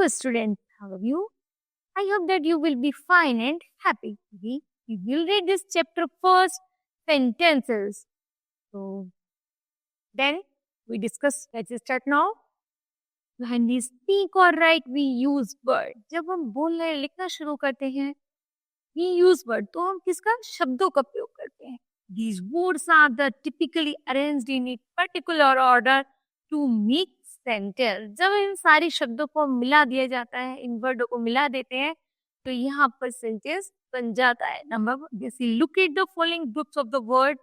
Hello, students. How are you? I hope that you will be fine and happy. We will read this chapter first, sentences. So then we discuss. Let's start now. When we speak or write, we use word. जब हम बोलना या लिखना शुरू करते हैं, we use word. तो हम किसका शब्दों का प्रयोग करते हैं. These words are the typically arranged in a particular order to make sentence. जब इन सारी शब्दों को मिला दिया जाता है, इन वर्डों को मिला देते हैं, तो यहाँ पर सेंटेंस बन जाता है. नंबर जैसे look at the following groups of the word.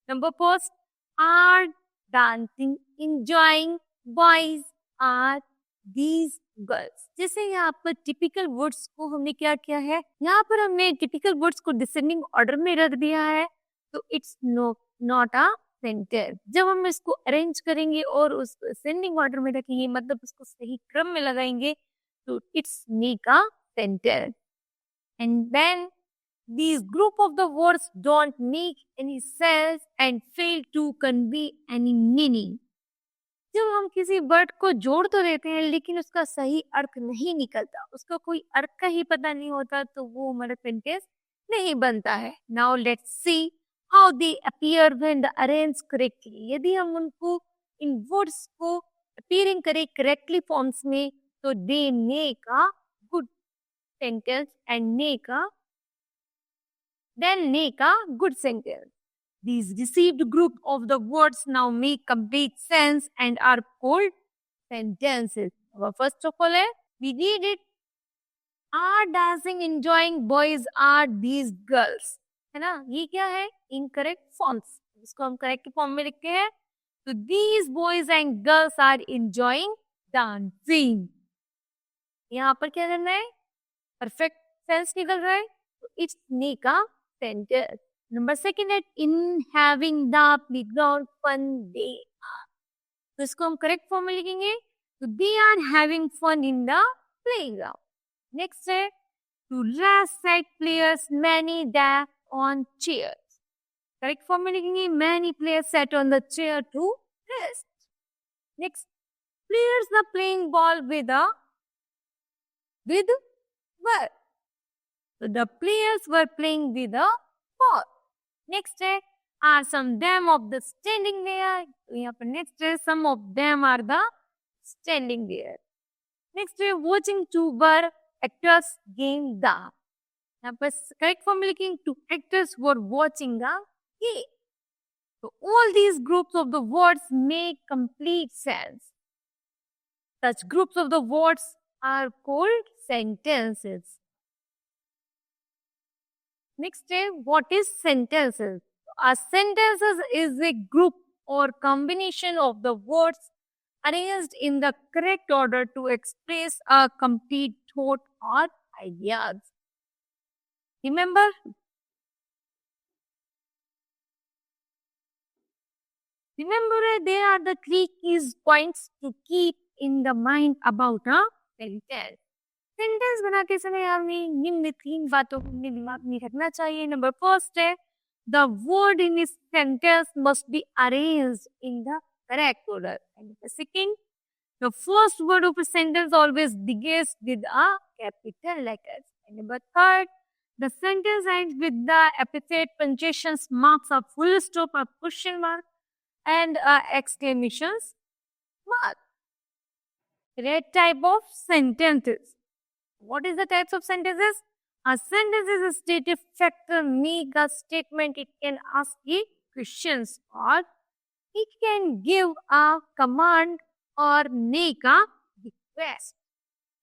Number first, are dancing, enjoying, boys are these girls. जैसे यहाँ पर टिपिकल वर्ड्स को हमने क्या किया है, यहाँ पर हमने टिपिकल वर्ड्स को डिसेंडिंग ऑर्डर में रख दिया है, तो इट्स नॉट अ सेंटेंस. जब हम इसको अरेंज करेंगे और उसको असेंडिंग ऑर्डर में रखेंगे, मतलब उसको सही क्रम में लगाएंगे, तो it's make a sentence. And then these group of the words don't make any sense and fail to convey any meaning. जब हम किसी वर्ड को जोड़ तो देते हैं लेकिन उसका सही अर्थ नहीं निकलता, उसका कोई अर्थ का ही पता नहीं होता, तो वो हमारा सेंटेंस नहीं बनता है. Now let's see how they appear when the arrange correctly. यदि हम उनको इन वर्ड्स को अपीयरिंग करें करेक्टली फॉर्म्स में, तो they make a good sentence and make a good sentence. These received group of the words now make complete sense and are called sentences. Well, first of all, we read it. Are dancing, enjoying, boys are these girls. है ना, ये क्या है, incorrect forms. इसको हम correct form में लिखते हैं, तो these boys and girls are enjoying dancing. यहाँ पर क्या करना है, परफेक्ट सेंस निकल रहा है, तो it's make a sentence. Number second है in having the playground fun they are. तो इसको हम करेक्ट फॉर्म में लिखेंगे, तो they are having fun in the playground. Next है to rest side players many sat on chairs. Correct form में लिखेंगे many players sat on the chair to rest. Next, players are playing ball with what? So the players were playing with a ball. Next है are some them of the standing there. तो यहाँ पर next है some of them are the standing there. Next है watching two were actors game the. यहाँ पर correct form लिखेंगे two actors were watching a game. So all these groups of the words make complete sense. Such groups of the words are called sentences. Next है, what is sentences? A sentences is a group or combination of the words arranged in the correct order to express a complete thought or ideas. Remember? Remember, there are the three keys points to keep in the mind about a sentence. Sentence बनाते समय हमें निम्न 3 बातों को अपने दिमाग में रखना चाहिए. नंबर फर्स्ट है the word in this sentence must be arranged in the correct order. And second, the first word of a sentence always begins with a capital letters. And number third, the sentence ends with the epithet, punctuations, marks, a full stop, a question mark and exclamation mark. Red type of sentences. What is the types of sentences? A sentence is a stative factor, make a statement. It can ask a questions or it can give a command or make a request.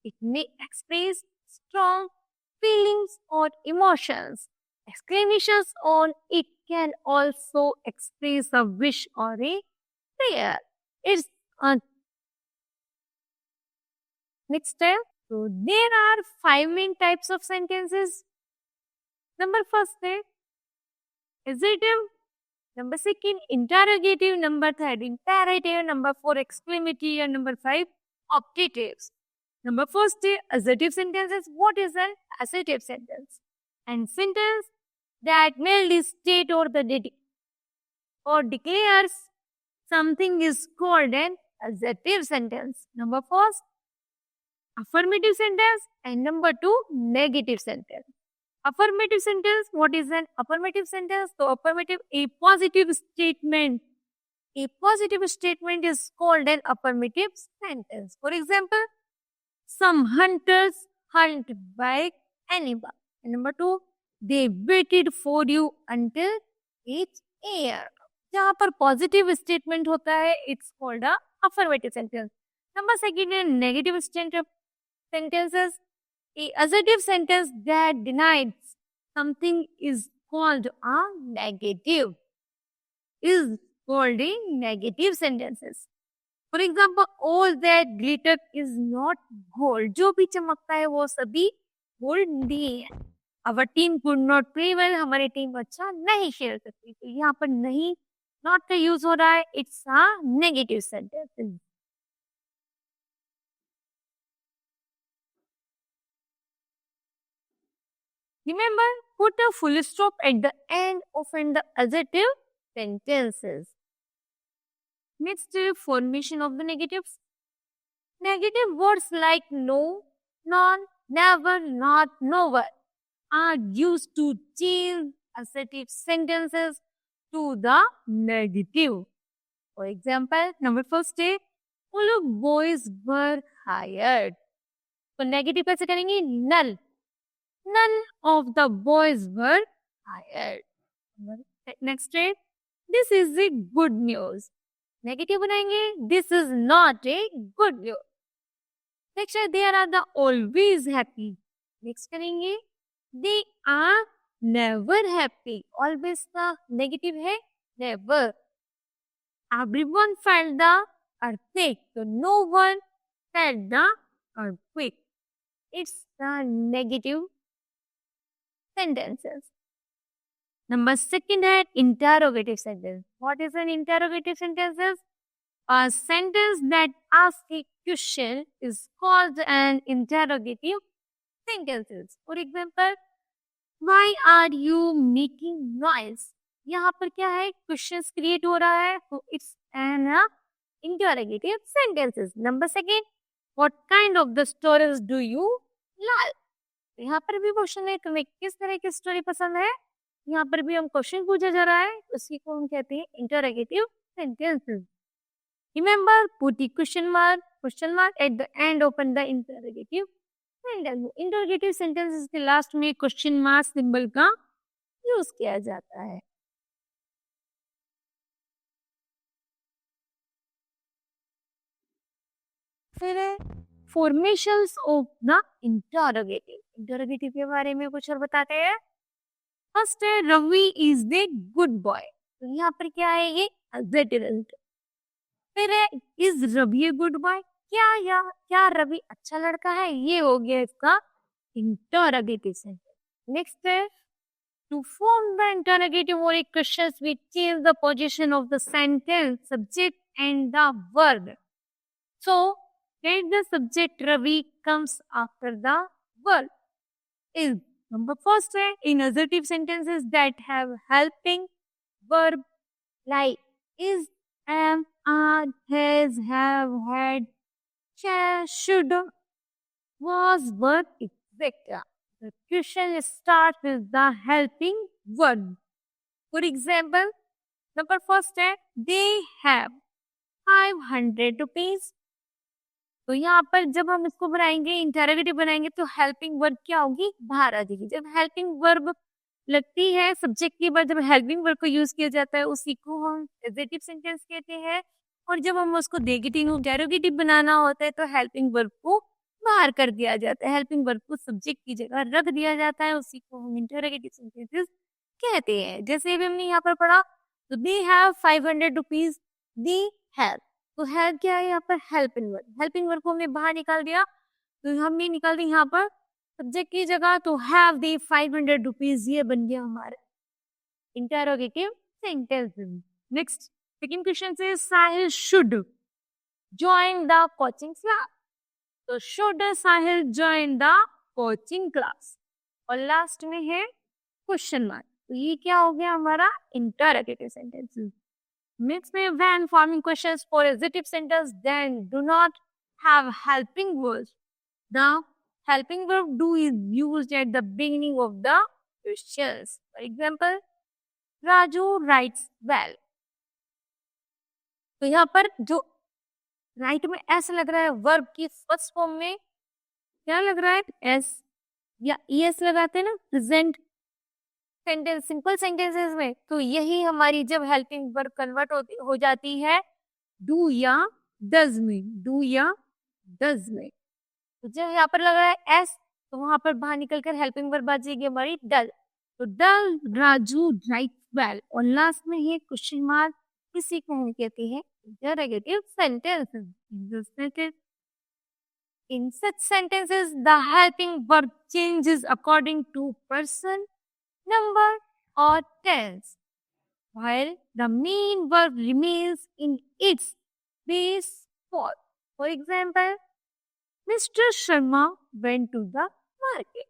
It may express strong feelings or emotions. Exclamations on it can also express a wish or a prayer. It's a next step. So there are 5 main types of sentences. Number first है adjective. Number second interrogative. Number third imperative. Number 4 exclamative. And number 5 optatives. Number first है assertive sentences. What is an assertive sentence? And sentence that merely state or declares something is called an assertive sentence. Number first, affirmative sentence, and number 2, negative sentence. Affirmative sentence, what is an affirmative sentence? So affirmative, a positive statement. A positive statement is called an affirmative sentence. For example, some hunters hunt by animal. And number 2, they waited for you until each year. जहाँ पर positive statement होता है it's called a affirmative sentence. Number second है negative sentences. A assertive sentence that denies something is called a negative. Is called a negative sentences. For example, all that glitter is not gold. जो भी चमकता है वो सभी gold नहीं है. Our team could not play well. हमारी team अच्छा नहीं खेल सकती. तो यहाँ पर नहीं नॉट का यूज हो रहा है. It's a negative sentence. Remember, put a full stop at the end of the adjective sentences. Next, formation of the negatives. Negative words like no, none, never, not, nowhere are used to change assertive sentences to the negative. For example, number first है, all of boys were hired. तो negative कैसे करेंगे? None. None of the boys were hired. Next है, this is a good news. Negative बनाएंगे, this is not a good news. Next है, they are the always happy. Next करेंगे, they are never happy. Always का negative है never. Everyone felt the earthquake. So no one felt the earthquake. It's the negative sentences. Number second है interrogative sentence. What is an interrogative sentence? A sentence that asks a question is called an interrogative sentence. For example, why are you making noise? यहाँ पर क्या है? Questions create हो रहा है. So it's an interrogative sentences. Number second, what kind of the stories do you like? यहाँ पर भी क्वेश्चन है, तुम्हें किस तरह की स्टोरी पसंद है. यहाँ पर भी हम क्वेश्चन पूछा जा रहा है, उसी को हम कहते हैं interrogative sentences. Remember, put the question mark at the end of the interrogative sentence. Interrogative sentences के लास्ट में क्वेश्चन मार्क सिंबल का यूज किया जाता है. फिर formations of the interrogative. Interrogative के बारे में कुछ और बताते हैं. फर्स्ट है Ravi is the good boy. तो यहाँ पर क्या है? ये एडजेक्टिव. फिर है is Ravi a good boy. क्या रवि अच्छा लड़का है? ये हो गया इसका इंटरोगेटिव सेंटेंस. नेक्स्ट है to form the interrogative or a questions we change the position of the sentence, subject and the verb. So let the subject Ravi comes after the verb. Is number first है in assertive sentences that have helping verb like is, am, are, has, have, had, shall, should, was, were, etc. The question starts with the helping verb. For example, number first है they have 500 rupees. तो यहाँ पर जब हम इसको बनाएंगे interrogative बनाएंगे तो हेल्पिंग वर्ब क्या होगी? बाहर आ जाएगी. जब हेल्पिंग वर्ब लगती है सब्जेक्ट के बाद, जब हेल्पिंग वर्ब को यूज किया जाता है उसी को हम एडजेक्टिव सेंटेंस कहते हैं. और जब हम उसको नेगेटिव इंटरोगेटिव बनाना होता है तो हेल्पिंग वर्ब को बाहर कर दिया जाता है. हेल्पिंग वर्ब को सब्जेक्ट की जगह रख दिया जाता है, उसी को हम इंटरोगेटिव सेंटेंसेस कहते हैं. जैसे अभी हमने यहाँ पर पढ़ा, तो they have 500 rupees. They have, तो हैव क्या है यहाँ पर? Helping verb. हेल्पिंग वर्ब को हमने बाहर निकाल दिया, तो हमने निकाल दी यहाँ पर सब्जेक्ट की जगह, तो हैव दे 500 रुपीज. ये बन गया हमारा interrogative sentence. Next second question से Sahil should join the coaching class. तो should Sahil join the coaching class. और लास्ट में है क्वेश्चन मार्क. तो ये क्या हो गया हमारा? Interrogative sentence. Next में when forming questions for adjective sentence then do not have helping words. The helping verb do is used at the beginning of the questions. For example, Raju writes well. तो यहाँ पर जो right में ऐसा लग रहा है वर्ब की फर्स्ट फॉर्म में क्या लग रहा है एस या ईएस लगाते हैं ना प्रेजेंट सेंटेंस सिंपल सेंटेंसेस में, तो यही हमारी जब हेल्पिंग वर्ब कन्वर्ट हो जाती है डू या डज में, डू या डज में। तो जब यहाँ पर लग रहा है एस तो वहां पर बाहर निकलकर हेल्पिंग वर्ब आ जाएगी हमारी डल। तो डल राजू राइट वेल, और लास्ट में ये क्वेश्चन मार्क किसी को हम कहते हैं interrogative sentences. In such sentences, the helping verb changes according to person, number, or tense, while the main verb remains in its base form. For example, Mr. Sharma went to the market.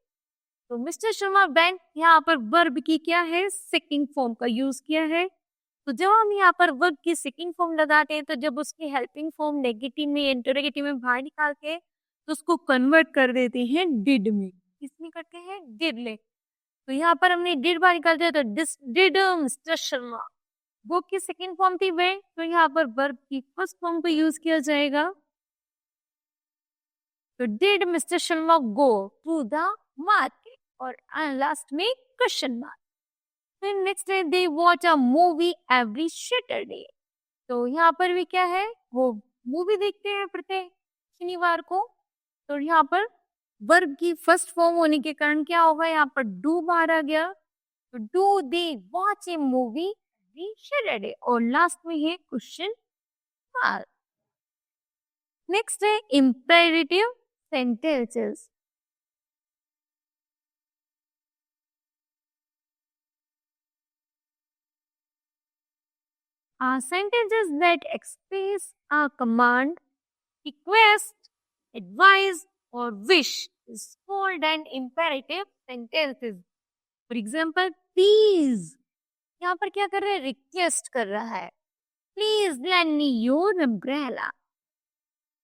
तो Mr. Sharma went यहाँ पर verb की क्या है second form का use किया है। तो जब हम यहाँ पर वर्ब की सेकंड फॉर्म लगाते हैं तो जब उसकी हेल्पिंग फॉर्म नेगेटिव में इंटरोगेटिव में बाहर निकाल के तो उसको कन्वर्ट कर देते हैं डिड में। किसमें करते हैं डिड में। तो यहाँ पर हमने डिड बाहर निकाल दिया तो दिस डिड मिस्टर शर्मा, वो की सेकंड फॉर्म थी वे, तो यहाँ पर वर्ब की फर्स्ट फॉर्म को यूज किया जाएगा। तो did mister Sharma go to the market, और लास्ट में क्वेश्चन मार्क। फिर नेक्स्ट है they watch a movie every Saturday. तो यहाँ पर भी क्या है वो मूवी देखते हैं प्रत्येक शनिवार को। तो यहाँ पर वर्ब की फर्स्ट फॉर्म होने के कारण क्या होगा यहाँ पर डू बाहर आ गया। तो do they watch A movie every Saturday, और लास्ट में है क्वेश्चन मार्क। नेक्स्ट है imperative sentences. Sentences that express a command, request, advise, or wish is called an imperative sentences. For example, please यहाँ पर क्या कर रहा है रिक्वेस्ट कर रहा है, please lend me your umbrella।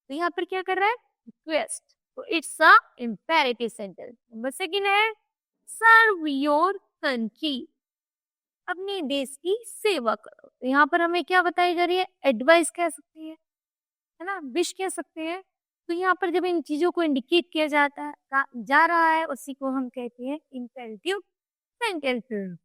तो यहाँ पर क्या कर रहा है रिक्वेस्ट, तो it's a imperative sentence। Number second है सर्व योर कंट्री, अपने देश की सेवा करो। तो यहाँ पर हमें क्या बताई जा रही है एडवाइस कह सकते हैं, है ना, विश कह सकते हैं। तो यहाँ पर जब इन चीजों को इंडिकेट किया जा रहा है उसी को हम कहते हैं imperative sentences.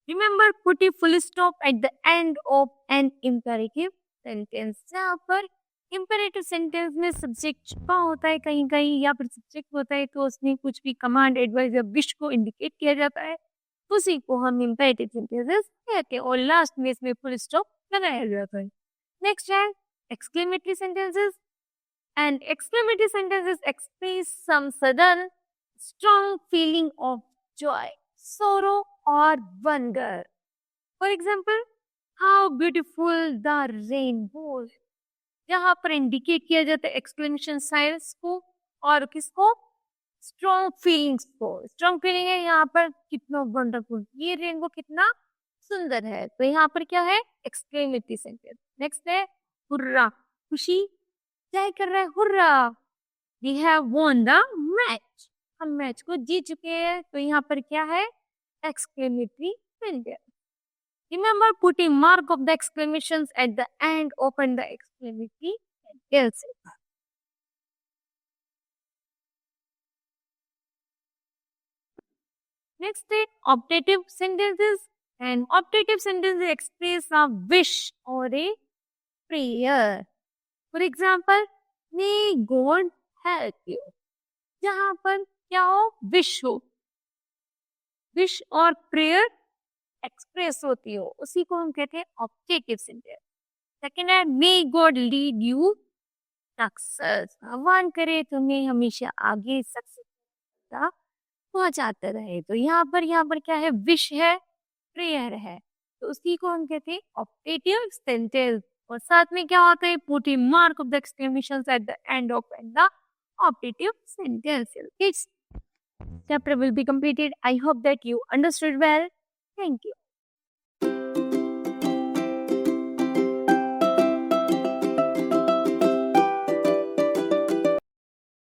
Remember put a full stop at the end of an imperative sentence. यहाँ पर इंपेरेटिव सेंटेंस में सब्जेक्ट छुपा होता है कहीं कहीं या फिर सब्जेक्ट होता है, तो उसमें कुछ भी कमांड एडवाइस या विश को इंडिकेट किया जाता है, उसी को हम इंपेरेटिव सेंटेंसेस कहते हैं, और लास्ट में इसमें फुल स्टॉप लगाया जाता है। नेक्स्ट है exclamatory sentences. And exclamatory sentences express some sudden strong feeling of joy, sorrow और wonder. For example how beautiful the rainbow, यहाँ पर इंडिकेट किया जाता है एक्सक्लेमेशन साइंस को और किसको स्ट्रॉन्ग फीलिंग्स को। स्ट्रॉन्ग फीलिंग है यहाँ पर कितना वंडरफुल, ये रेनबो कितना सुंदर है। तो यहाँ पर क्या है एक्सक्लेमेटरी सेंटेंस। नेक्स्ट है हुर्रा, खुशी जाहिर कर रहा है hurrah, we have won the match, हम मैच को जीत चुके हैं। तो यहाँ पर क्या है exclamatory sentence. Remember putting mark of the exclamations at the end open the exclamatory sentence. Next is optative sentences, and optative sentences express a wish or a prayer. For example, may God help you, जहाँ पर क्या हो wish हो, wish और prayer express होती हो, उसी को हम कहते हैं ऑप्टेटिव सेंटेंस। सेकेंड है may God lead you success, भगवान करे तुम्हें हमेशा आगे सक्सेस पहुंचाते रहे। तो यहाँ पर क्या है विश है प्रेयर है, तो उसी को हम कहते हैं ऑप्टेटिव सेंटेंस। और साथ में क्या होता है put a mark of the exclamations at the end of the optative sentences. This chapter will be completed. I hope that you understood well. Thank you.